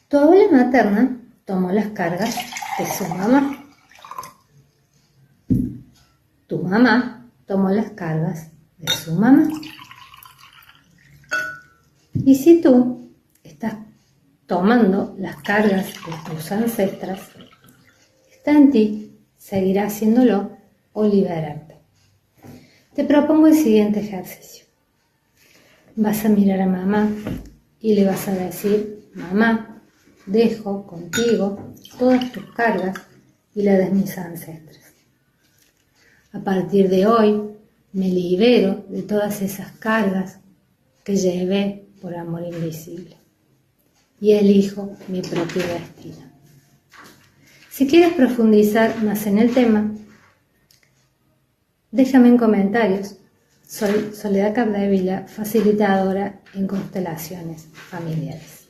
Tu abuela materna tomó las cargas de su mamá. Tu mamá tomó las cargas de su mamá. Y si tú estás tomando las cargas de tus ancestras, está en ti seguir haciéndolo o liberarte. Te propongo el siguiente ejercicio. Vas a mirar a mamá y le vas a decir: mamá, dejo contigo todas tus cargas y las de mis ancestros. A partir de hoy me libero de todas esas cargas que llevé por amor invisible y elijo mi propio destino. Si quieres profundizar más en el tema, déjame en comentarios. Soy Soledad Capdevila, facilitadora en constelaciones familiares.